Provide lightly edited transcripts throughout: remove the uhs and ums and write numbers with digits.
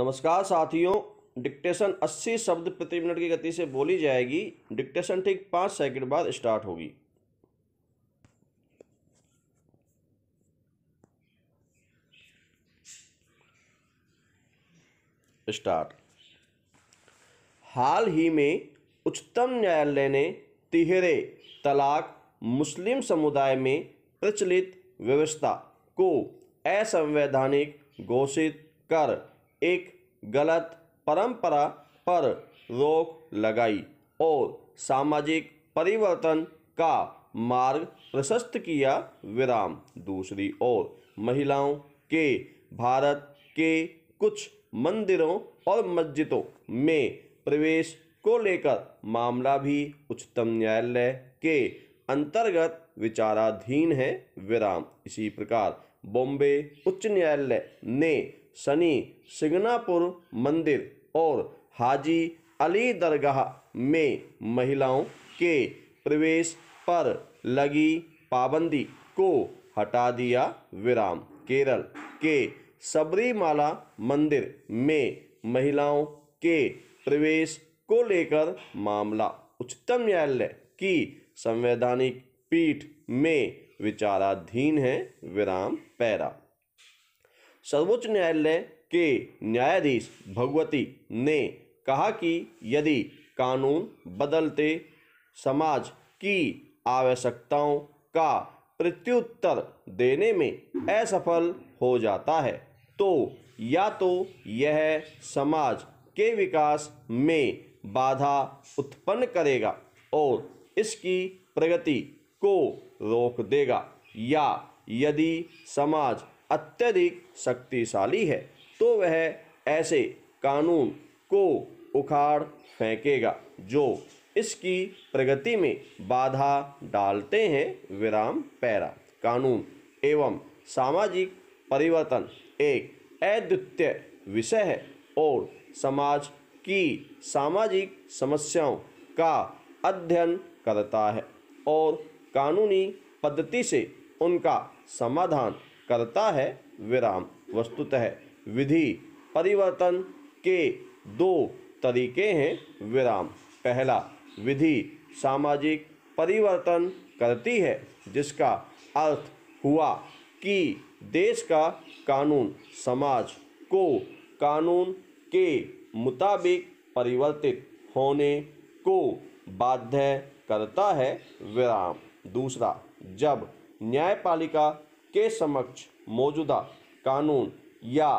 नमस्कार साथियों, डिक्टेशन 80 शब्द प्रति मिनट की गति से बोली जाएगी। डिक्टेशन ठीक 5 सेकंड बाद स्टार्ट होगी। स्टार्ट। हाल ही में उच्चतम न्यायालय ने तिहरे तलाक मुस्लिम समुदाय में प्रचलित व्यवस्था को असंवैधानिक घोषित कर एक गलत परंपरा पर रोक लगाई और सामाजिक परिवर्तन का मार्ग प्रशस्त किया। विराम। दूसरी ओर महिलाओं के भारत के कुछ मंदिरों और मस्जिदों में प्रवेश को लेकर मामला भी उच्चतम न्यायालय के अंतर्गत विचाराधीन है। विराम। इसी प्रकार बॉम्बे उच्च न्यायालय ने शनि सिंगनापुर मंदिर और हाजी अली दरगाह में महिलाओं के प्रवेश पर लगी पाबंदी को हटा दिया। विराम। केरल के सबरीमाला मंदिर में महिलाओं के प्रवेश को लेकर मामला उच्चतम न्यायालय की संवैधानिक पीठ में विचाराधीन है। विराम। पैरा। सर्वोच्च न्यायालय के न्यायाधीश भगवती ने कहा कि यदि कानून बदलते समाज की आवश्यकताओं का प्रत्युत्तर देने में असफल हो जाता है तो या तो यह समाज के विकास में बाधा उत्पन्न करेगा और इसकी प्रगति को रोक देगा, या यदि समाज अत्यधिक शक्तिशाली है तो वह ऐसे कानून को उखाड़ फेंकेगा जो इसकी प्रगति में बाधा डालते हैं। विराम। पैरा। कानून एवं सामाजिक परिवर्तन एक अद्वितीय विषय है और समाज की सामाजिक समस्याओं का अध्ययन करता है और कानूनी पद्धति से उनका समाधान करता है। विराम। वस्तुतः विधि परिवर्तन के दो तरीके हैं। विराम। पहला, विधि सामाजिक परिवर्तन करती है जिसका अर्थ हुआ कि देश का कानून समाज को कानून के मुताबिक परिवर्तित होने को बाध्य करता है। विराम। दूसरा, जब न्यायपालिका के समक्ष मौजूदा कानून या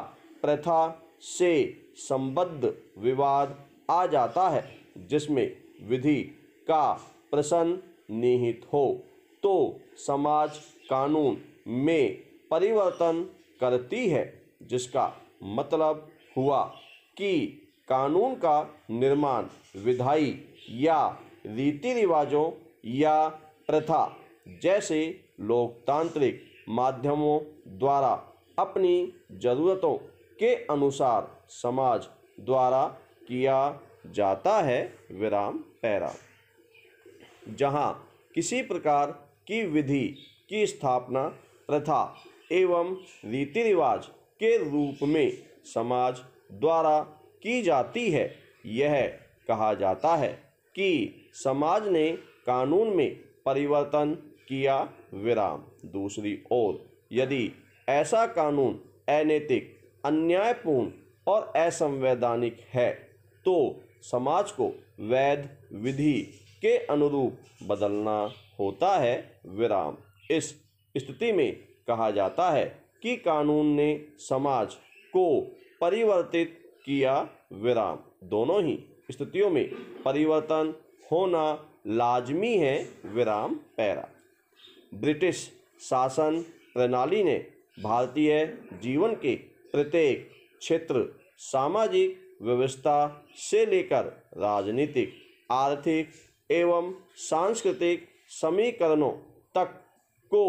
प्रथा से संबद्ध विवाद आ जाता है जिसमें विधि का प्रश्न निहित हो तो समाज कानून में परिवर्तन करती है, जिसका मतलब हुआ कि कानून का निर्माण विधायी या रीति रिवाजों या प्रथा जैसे लोकतांत्रिक माध्यमों द्वारा अपनी जरूरतों के अनुसार समाज द्वारा किया जाता है। विराम। पैरा। जहाँ किसी प्रकार की विधि की स्थापना प्रथा एवं रीति रिवाज के रूप में समाज द्वारा की जाती है, यह कहा जाता है कि समाज ने कानून में परिवर्तन किया। विराम। दूसरी ओर यदि ऐसा कानून अनैतिक, अन्यायपूर्ण और असंवैधानिक है तो समाज को वैध विधि के अनुरूप बदलना होता है। विराम। इस स्थिति में कहा जाता है कि कानून ने समाज को परिवर्तित किया। विराम। दोनों ही स्थितियों में परिवर्तन होना लाजमी है। विराम। पैरा। ब्रिटिश शासन प्रणाली ने भारतीय जीवन के प्रत्येक क्षेत्र, सामाजिक व्यवस्था से लेकर राजनीतिक, आर्थिक एवं सांस्कृतिक समीकरणों तक को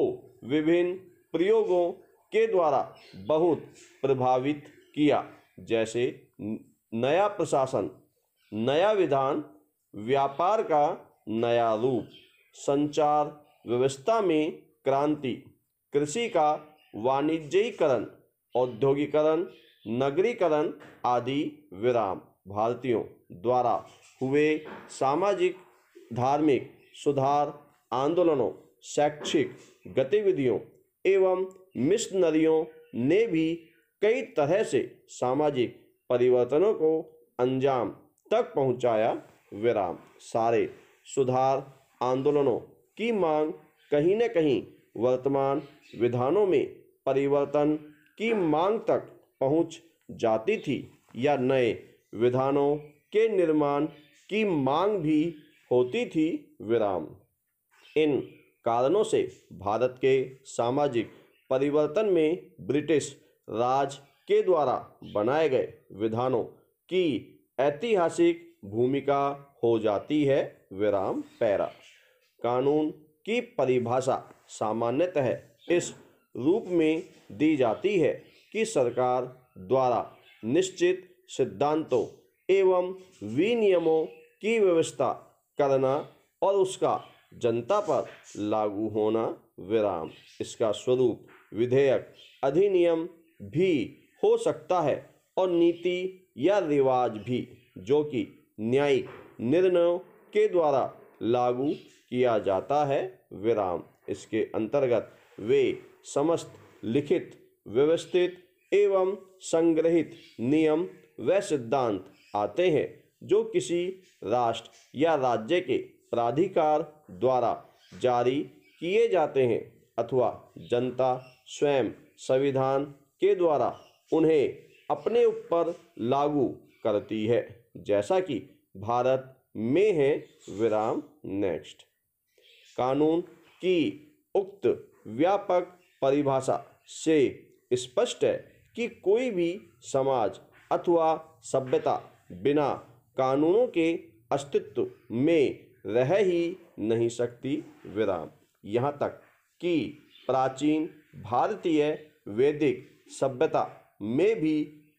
विभिन्न प्रयोगों के द्वारा बहुत प्रभावित किया, जैसे नया प्रशासन, नया विधान, व्यापार का नया रूप, संचार व्यवस्था में क्रांति, कृषि का वाणिज्यीकरण, औद्योगिकरण, नगरीकरण आदि विराम भारतीयों द्वारा हुए सामाजिक धार्मिक सुधार आंदोलनों शैक्षिक गतिविधियों एवं मिशनरियों ने भी कई तरह से सामाजिक परिवर्तनों को अंजाम तक पहुंचाया। विराम सारे सुधार आंदोलनों की मांग कहीं न कहीं वर्तमान विधानों में परिवर्तन की मांग तक पहुंच जाती थी या नए विधानों के निर्माण की मांग भी होती थी। विराम इन कारणों से भारत के सामाजिक परिवर्तन में ब्रिटिश राज के द्वारा बनाए गए विधानों की ऐतिहासिक भूमिका हो जाती है। विराम पैरा कानून की परिभाषा सामान्यतः इस रूप में दी जाती है कि सरकार द्वारा निश्चित सिद्धांतों एवं विनियमों की व्यवस्था करना और उसका जनता पर लागू होना। विराम इसका स्वरूप विधेयक अधिनियम भी हो सकता है और नीति या रिवाज भी जो कि न्यायिक निर्णयों के द्वारा लागू किया जाता है। विराम इसके अंतर्गत वे समस्त लिखित व्यवस्थित एवं संग्रहित नियम व सिद्धांत आते हैं जो किसी राष्ट्र या राज्य के प्राधिकार द्वारा जारी किए जाते हैं अथवा जनता स्वयं संविधान के द्वारा उन्हें अपने ऊपर लागू करती है जैसा कि भारत में है। विराम नेक्स्ट कानून की उक्त व्यापक परिभाषा से स्पष्ट है कि कोई भी समाज अथवा सभ्यता बिना कानूनों के अस्तित्व में रह ही नहीं सकती। विराम यहाँ तक कि प्राचीन भारतीय वैदिक सभ्यता में भी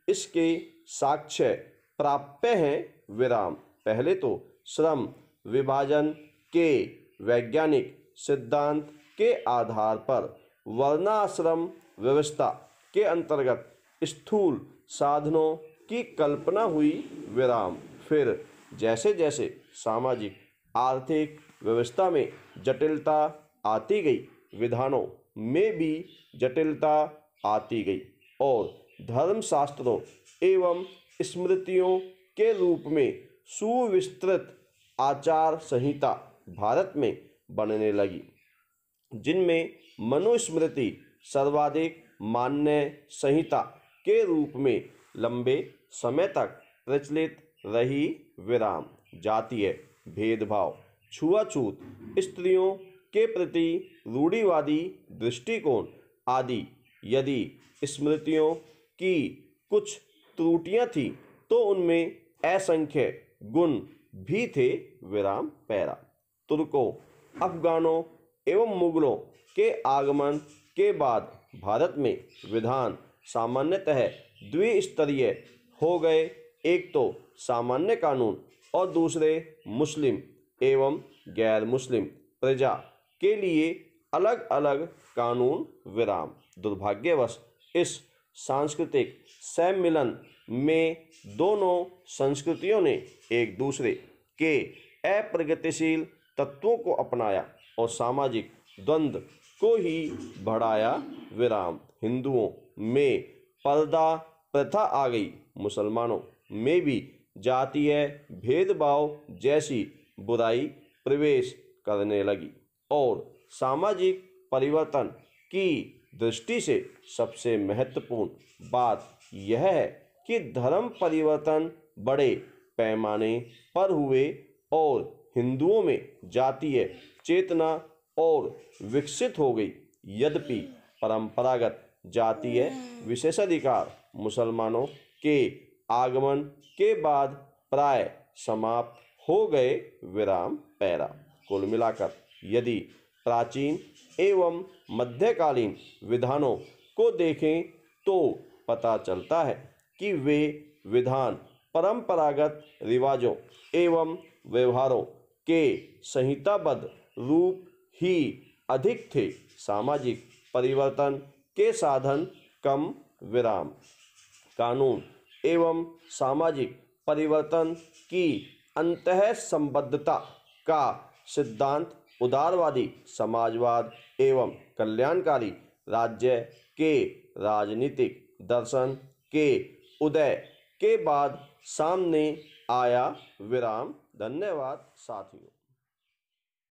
इसके साक्ष्य प्राप्य हैं। विराम पहले तो श्रम विभाजन के वैज्ञानिक सिद्धांत के आधार पर वर्णाश्रम व्यवस्था के अंतर्गत स्थूल साधनों की कल्पना हुई। विराम फिर जैसे जैसे सामाजिक आर्थिक व्यवस्था में जटिलता आती गई विधानों में भी जटिलता आती गई और धर्मशास्त्रों एवं स्मृतियों के रूप में सुविस्तृत आचार संहिता भारत में बनने लगी जिनमें मनुस्मृति सर्वाधिक मान्य संहिता के रूप में लंबे समय तक प्रचलित रही। विराम जातीय भेदभाव छुआछूत स्त्रियों के प्रति रूढ़िवादी दृष्टिकोण आदि यदि स्मृतियों की कुछ त्रुटियां थी तो उनमें असंख्य गुण भी थे। विराम पैरा तुर्कों अफगानों एवं मुगलों के आगमन के बाद भारत में विधान सामान्यतः द्विस्तरीय हो गए। एक तो सामान्य कानून और दूसरे मुस्लिम एवं गैर मुस्लिम प्रजा के लिए अलग अलग कानून। विराम दुर्भाग्यवश इस सांस्कृतिक सम्मिलन में दोनों संस्कृतियों ने एक दूसरे के अप्रगतिशील तत्वों को अपनाया और सामाजिक द्वंद्व को ही बढ़ाया। विराम हिंदुओं में पर्दा प्रथा आ गई, मुसलमानों में भी जातीय भेदभाव जैसी बुराई प्रवेश करने लगी और सामाजिक परिवर्तन की दृष्टि से सबसे महत्वपूर्ण बात यह है कि धर्म परिवर्तन बड़े पैमाने पर हुए और हिंदुओं में जातीय चेतना और विकसित हो गई। यद्यपि परंपरागत जातीय विशेषाधिकार मुसलमानों के आगमन के बाद प्राय समाप्त हो गए। विराम पैरा कुल मिलाकर यदि प्राचीन एवं मध्यकालीन विधानों को देखें तो पता चलता है कि वे विधान परंपरागत रिवाजों एवं व्यवहारों के संहिताबद्ध रूप ही अधिक थे। सामाजिक परिवर्तन के साधन कम। विराम कानून एवं सामाजिक परिवर्तन की अंतःसंबद्धता का सिद्धांत उदारवादी समाजवाद एवं कल्याणकारी राज्य के राजनीतिक दर्शन के उदय के बाद सामने आया। विराम। धन्यवाद साथियों।